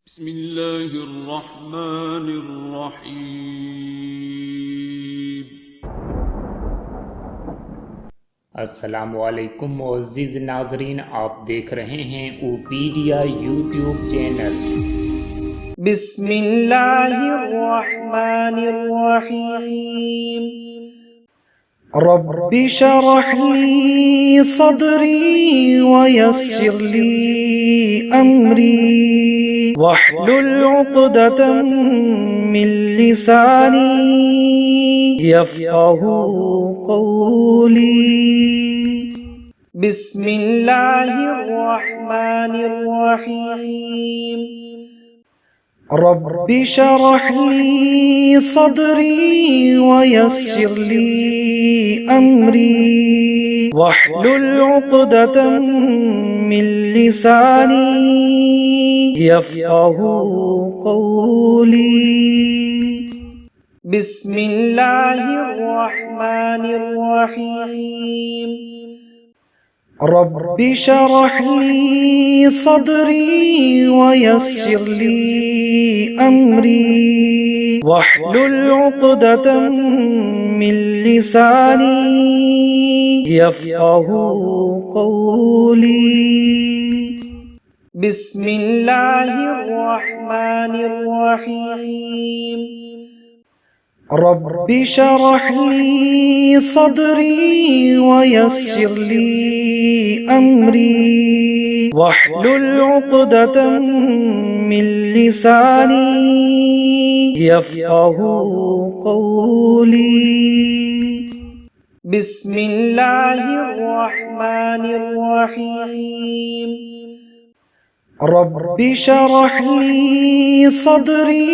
बिस्मिल्लाहिर्रहमानिर्रहीम। अस्सलामुअलैकुम मुअज़्ज़िज़ नाज़रीन, आप देख रहे हैं ओपीडिया यूट्यूब चैनल। बिस्मिल्लाहिर्रहमानिर्रहीम। रब्बि शरह ली सदरी वयस्सिर ली अमरी वहलुल उक़दतम मिन लिसानी यफ़क़हू क़ौली। बिस्मिल्लाहिर्रहमानिर्रहीम। रब्बि शरह ली सदरी वयस्सिर ली अमरी वहलुल उक़दतम मिन लिसानी यफ़क़हू क़ौली। बिस्मिल्लाहिर्रहमानिर्रहीम। रब्बि शरह ली सदरी वयस्सिर ली अमरी वहलुल उक़दतम मिन लिसानी यफ़क़हू क़ौली। बिस्मिल्लाहिर्रहमानिर्रहीम। रब्बि शरह ली सदरी वयस्सिर ली अमरी वहलुल उक़दतम मिन लिसानी यफ़क़हू क़ौली। बिस्मिल्लाहिर्रहमानिर्रहीम। रब्बि शरह ली सदरी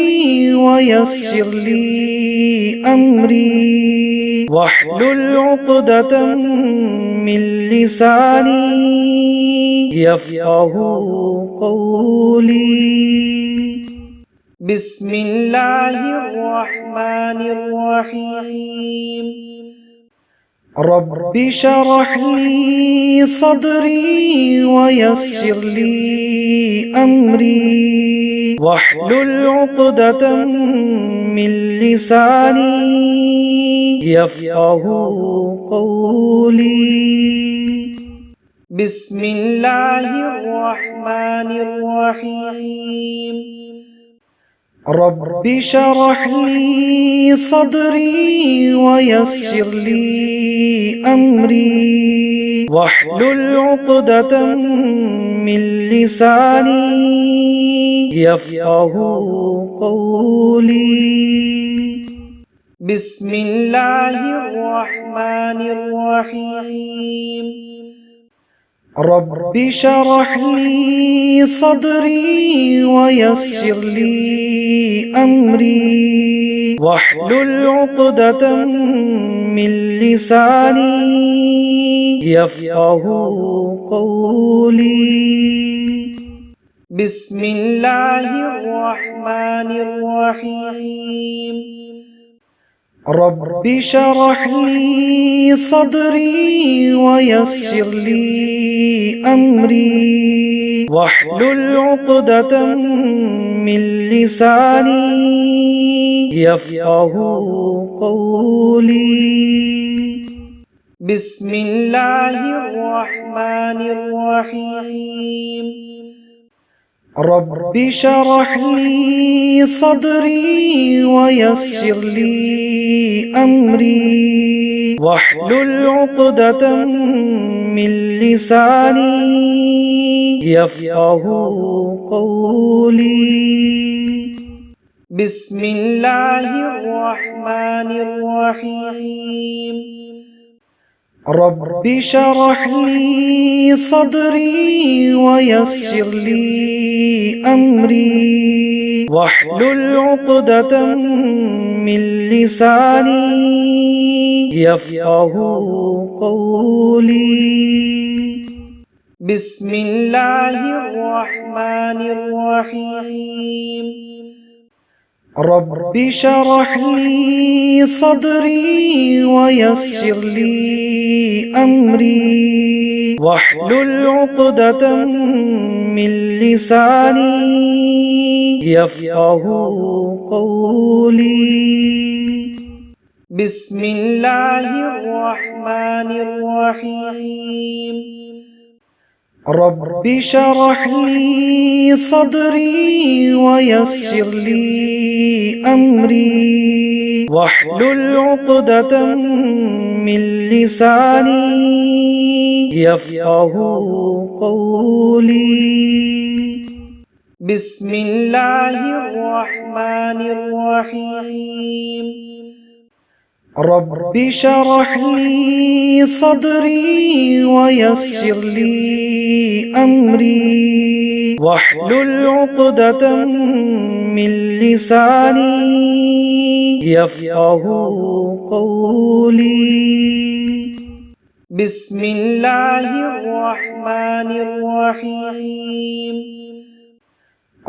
वयस्सिर ली अमरी वहलुल उक़दतम मिन लिसानी यफ़क़हू क़ौली। बिस्मिल्लाहिर्रहमानिर्रहीम। रब्बि शरह ली सदरी वयस्सिर ली अमरी वहलुल उक़दतम मिन लिसानी यफ़क़हू क़ौली। बिस्मिल्लाहिर्रहमानिर्रहीम। रब्बि शरह ली सदरी वयस्सिर ली अमरी वहलुल उक़दतम मिन लिसानी यफ़क़हू क़ौली। बिस्मिल्लाहिर्रहमानिर्रहीम। रब्बि शरह ली सदरी वयस्सिर ली अमरी वहलुल उक़दतम मिन लिसानी यफ़क़हू क़ौली। बिस्मिल्लाहिर्रहमानिर्रहीम। रब्बि शरह ली सदरी वयस्सिर ली अमरी वहलुल उक़दतम मिन लिसानी यफ़क़हू क़ौली। बिस्मिल्लाहिर्रहमानिर्रहीम। रब्बि शरह ली सदरी वयस्सिर ली अमरी वहलुल उक़दतम मिन लिसानी यफ़क़हू क़ौली। बिस्मिल्लाहिर्रहमानिर्रहीम। रब्बि शरह ली सदरी वयस्सिर ली अमरी वहलुल उक़दतम मिन लिसानी यफ़क़हू क़ौली। बिस्मिल्लाहिर्रहमानिर्रहीम। रब्बि शरह ली सदरी वयस्सिर ली अमरी واحلل عقدة من لساني يفقه قولي. بسم الله الرحمن الرحيم. رب اشرح لي صدري ويسر لي أمري واحلل عقدة من لساني يفقه قولي. بسم الله الرحمن الرحيم. رب اشرح لي صدري ويسر لي أمري واحلل عقدة من لساني يفقه قولي. بسم الله الرحمن الرحيم.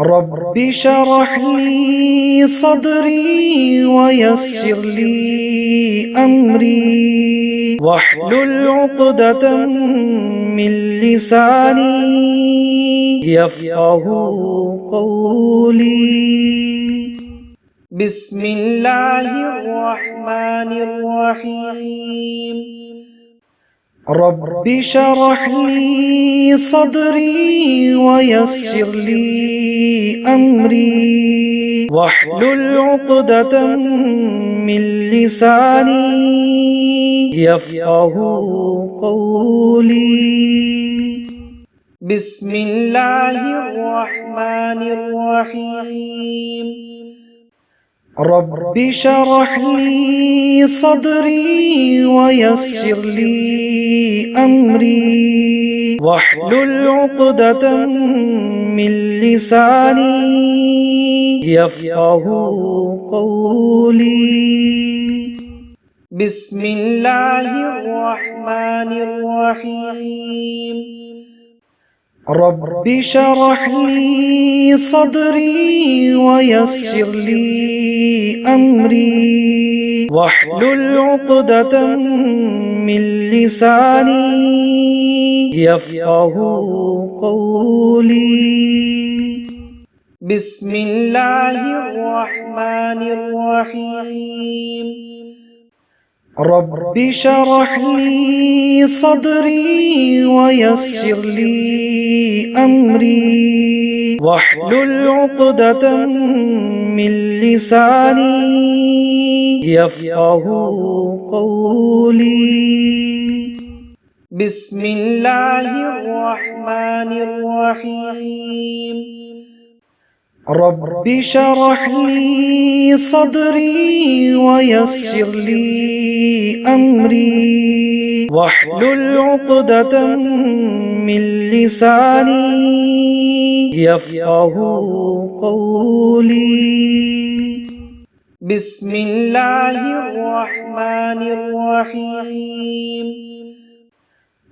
رب اشرح لي صدري ويسر لي أمري واحلل عقدة من لساني يفقه قولي. بسم الله الرحمن الرحيم. رب اشرح لي صدري ويسر لي أمري واحلل عقدة من لساني يفقه قولي. بسم الله الرحمن الرحيم. رب اشرح لي صدري ويسر لي أمري واحلل عقدة من لساني يفقه قولي. بسم الله الرحمن الرحيم. رب اشرح لي صدري ويسر لي أمري واحلل عقدة من لساني يفقه قولي. بسم الله الرحمن الرحيم. رب اشرح لي صدري ويسر لي أمري واحلل عقدة من لساني يفقه قولي. بسم الله الرحمن الرحيم. رب اشرح لي صدري ويسر لي أمري واحلل عقدة من لساني يفقه قولي. بسم الله الرحمن الرحيم.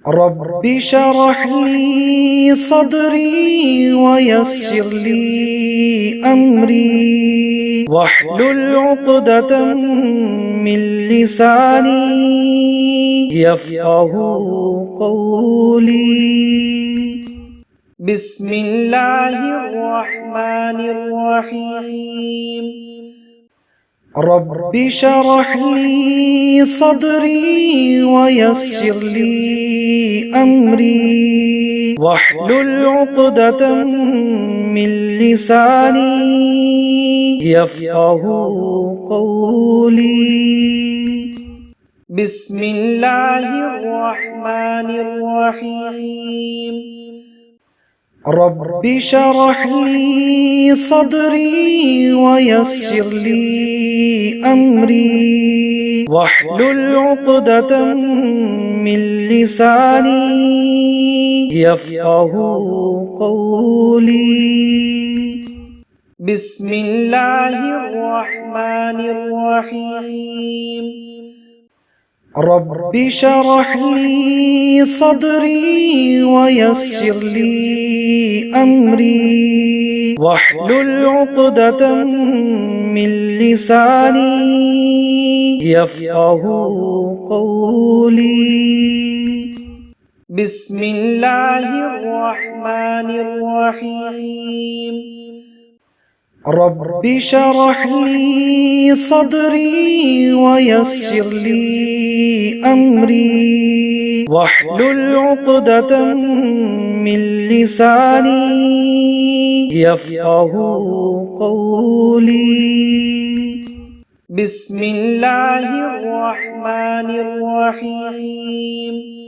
رب اشرح لي صدري ويسر لي أمري واحلل عقدة من لساني يفقه قولي. بسم الله الرحمن الرحيم. رب اشرح لي صدري ويسر لي أمري واحلل عقدة من لساني يفقه قولي. بسم الله الرحمن الرحيم. رب اشرح لي صدري ويسر لي أمري واحلل عقدة من لساني يفقه قولي. بسم الله الرحمن الرحيم. رب اشرح لي صدري ويسر لي أمري واحلل عقدة من لساني يفقه قولي. بسم الله الرحمن الرحيم رب اشرح لي صدري ويسر لي أمري واحلل عقدة من لساني يفقه قولي بسم الله الرحمن الرحيم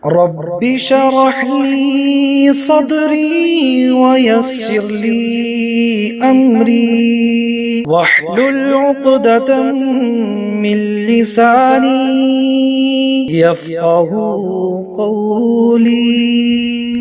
رب اشرح لي صدري ويسر لي أمري واحلل عقدة من لساني يفقه قولي